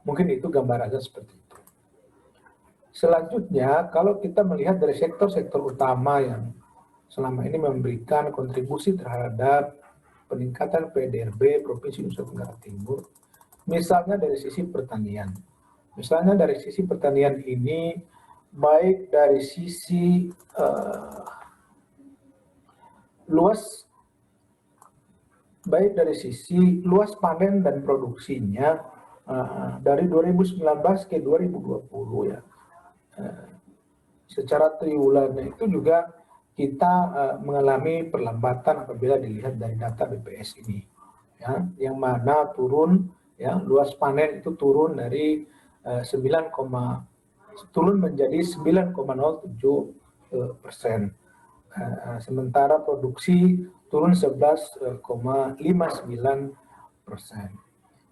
Mungkin itu gambarannya seperti itu. Selanjutnya, kalau kita melihat dari sektor-sektor utama yang selama ini memberikan kontribusi terhadap peningkatan PDRB Provinsi Nusa Tenggara Timur, misalnya dari sisi pertanian. Misalnya dari sisi pertanian ini, baik dari sisi luas panen dan produksinya dari 2019 ke 2020 ya. Secara triwulannya itu juga kita mengalami perlambatan apabila dilihat dari data BPS ini, ya, yang mana turun, ya, luas panen itu turun dari turun menjadi 9,07%. Sementara produksi turun 11,59%.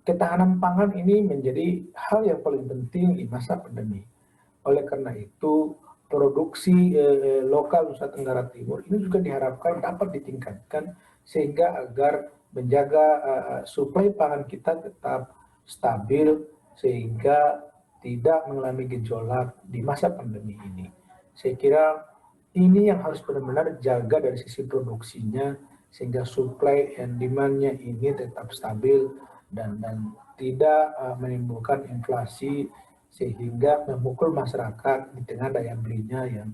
Ketahanan pangan ini menjadi hal yang paling penting di masa pandemi. Oleh karena itu, produksi lokal Nusa Tenggara Timur ini juga diharapkan dapat ditingkatkan sehingga agar menjaga suplai pangan kita tetap stabil sehingga tidak mengalami gejolak di masa pandemi ini. Saya kira ini yang harus benar-benar jaga dari sisi produksinya sehingga supply and demand-nya ini tetap stabil dan tidak menimbulkan inflasi sehingga memukul masyarakat di tengah daya belinya yang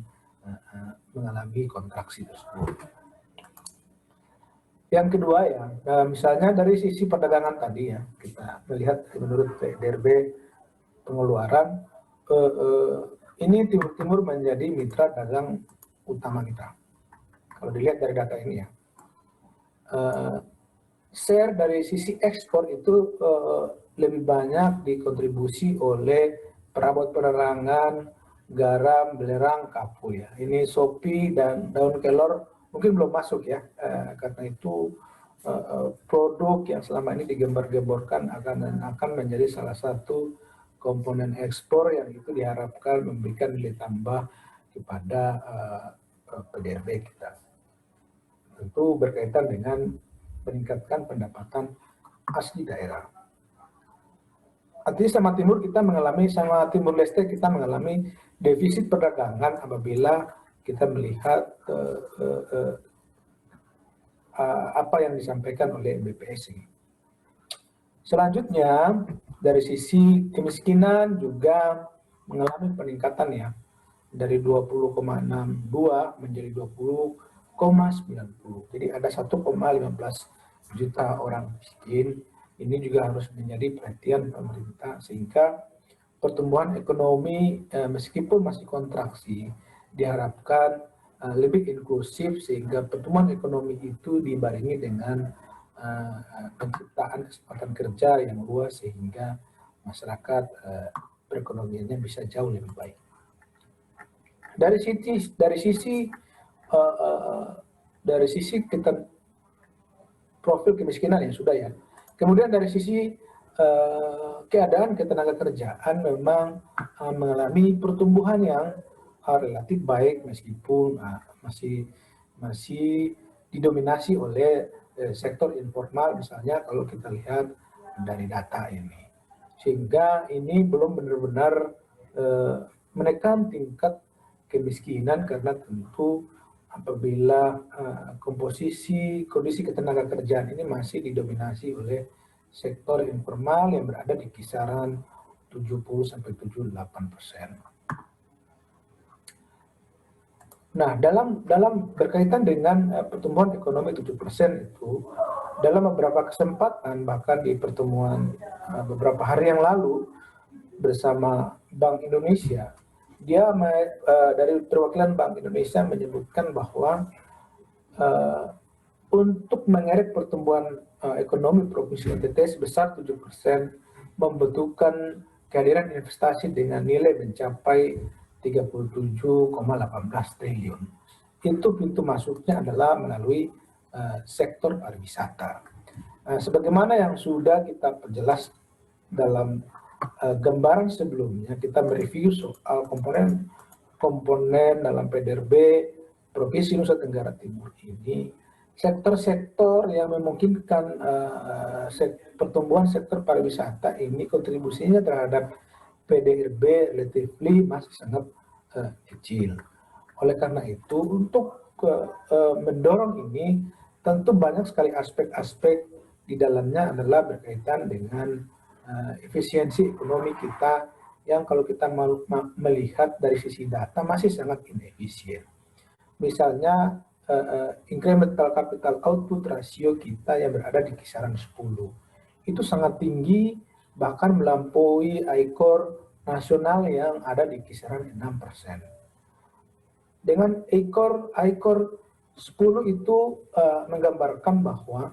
mengalami kontraksi tersebut. Yang kedua ya, misalnya dari sisi perdagangan tadi ya, kita melihat menurut PDRB pengeluaran, ini Timur Timur menjadi mitra dagang utama kita. Kalau dilihat dari data ini ya, share dari sisi ekspor itu lebih banyak dikontribusi oleh perabot penerangan, garam, belerang, kapu ya. Ini Shopee dan daun kelor mungkin belum masuk ya, karena itu produk yang selama ini digembar-gemborkan akan menjadi salah satu komponen ekspor yang itu diharapkan memberikan nilai tambah kepada PDRB kita. Tentu berkaitan dengan meningkatkan pendapatan asli daerah. Artinya sama Timur Leste kita mengalami defisit perdagangan apabila kita melihat apa yang disampaikan oleh BPS ini. Selanjutnya, dari sisi kemiskinan juga mengalami peningkatan ya, dari 20,62 menjadi 20,90. Jadi ada 1,15 juta orang miskin. Ini juga harus menjadi perhatian pemerintah sehingga pertumbuhan ekonomi meskipun masih kontraksi diharapkan lebih inklusif sehingga pertumbuhan ekonomi itu dibarengi dengan penciptaan kesempatan kerja yang luas sehingga masyarakat perekonomiannya bisa jauh lebih baik. Dari sisi kita profil kemiskinan yang sudah ya. Kemudian dari sisi keadaan ketenaga kerjaan memang mengalami pertumbuhan yang relatif baik meskipun masih didominasi oleh sektor informal misalnya kalau kita lihat dari data ini. Sehingga ini belum benar-benar menekan tingkat kemiskinan karena tentu apabila kondisi ketenaga kerjaan ini masih didominasi oleh sektor informal yang berada di kisaran 70-78%. Nah, dalam berkaitan dengan pertumbuhan ekonomi 7% itu, dalam beberapa kesempatan bahkan di pertemuan beberapa hari yang lalu bersama Bank Indonesia, dia dari perwakilan Bank Indonesia menyebutkan bahwa untuk mengerek pertumbuhan ekonomi Provinsi NTT sebesar 7% membutuhkan kehadiran investasi dengan nilai mencapai 37,18 triliun. Itu pintu masuknya adalah melalui sektor pariwisata. Sebagaimana yang sudah kita perjelas dalam gambaran sebelumnya, kita mereview soal komponen dalam PDRB Provinsi Nusa Tenggara Timur ini, sektor-sektor yang memungkinkan pertumbuhan sektor pariwisata ini kontribusinya terhadap PDRB relatively masih sangat kecil. Oleh karena itu, untuk mendorong ini, tentu banyak sekali aspek-aspek di dalamnya adalah berkaitan dengan efisiensi ekonomi kita yang kalau kita melihat dari sisi data masih sangat inefisien. Misalnya, incremental capital output rasio kita yang berada di kisaran 10. Itu sangat tinggi, bahkan melampaui ICOR nasional yang ada di kisaran 6%. Dengan ICOR 10 itu menggambarkan bahwa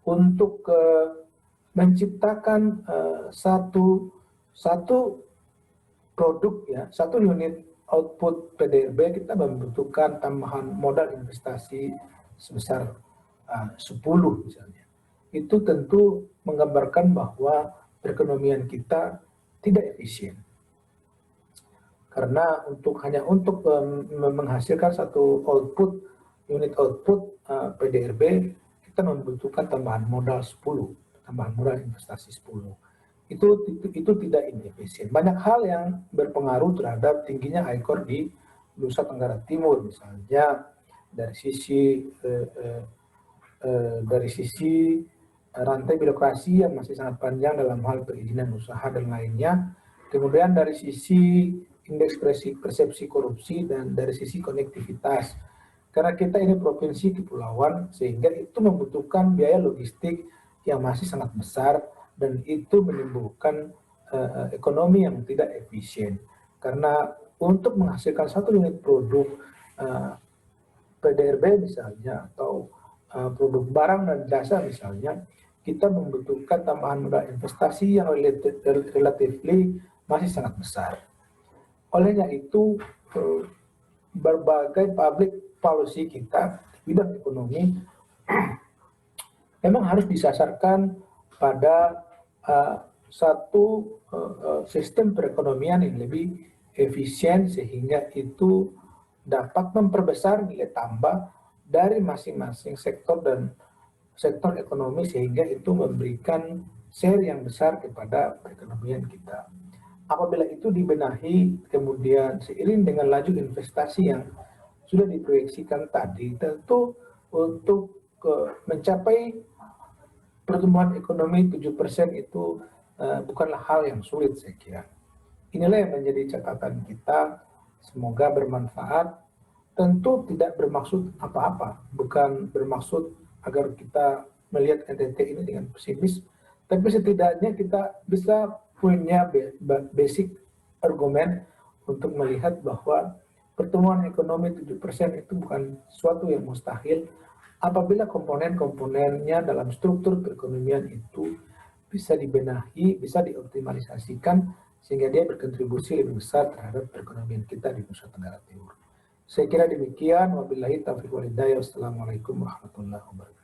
untuk menciptakan satu produk ya, satu unit output PDRB kita membutuhkan tambahan modal investasi sebesar 10 misalnya. Itu tentu menggambarkan bahwa perekonomian kita tidak efisien. Karena hanya untuk menghasilkan satu unit output PDRB, kita membutuhkan tambahan modal 10, tambahan modal investasi 10. Itu tidak inefisien. Banyak hal yang berpengaruh terhadap tingginya ICOR di Nusa Tenggara Timur, misalnya dari sisi rantai birokrasi yang masih sangat panjang dalam hal perizinan usaha dan lainnya, kemudian dari sisi indeks persepsi korupsi, dan dari sisi konektivitas. Karena kita ini provinsi kepulauan, sehingga itu membutuhkan biaya logistik yang masih sangat besar, dan itu menimbulkan ekonomi yang tidak efisien. Karena untuk menghasilkan satu unit produk PDRB misalnya, atau produk barang dan jasa misalnya, kita membutuhkan tambahan modal investasi yang relatively masih sangat besar. Olehnya itu, berbagai public policy kita di bidang ekonomi memang harus disasarkan pada satu sistem perekonomian yang lebih efisien, sehingga itu dapat memperbesar nilai tambah dari masing-masing sektor dan sektor ekonomi, sehingga itu memberikan share yang besar kepada perekonomian kita. Apabila itu dibenahi, kemudian seiring dengan laju investasi yang sudah diproyeksikan tadi, tentu untuk mencapai pertumbuhan ekonomi 7% itu bukanlah hal yang sulit, saya kira. Inilah yang menjadi catatan kita, semoga bermanfaat. Tentu tidak bermaksud apa-apa, bukan bermaksud agar kita melihat NTT ini dengan pesimis, tapi setidaknya kita bisa punya basic argumen untuk melihat bahwa pertumbuhan ekonomi 7% itu bukan sesuatu yang mustahil apabila komponen-komponennya dalam struktur perekonomian itu bisa dibenahi, bisa dioptimalisasikan, sehingga dia berkontribusi lebih besar terhadap perekonomian kita di Nusa Tenggara Timur. Saya kira demikian. Wabillahi taufiq wal hidayah. Wassalamualaikum warahmatullahi wabarakatuh.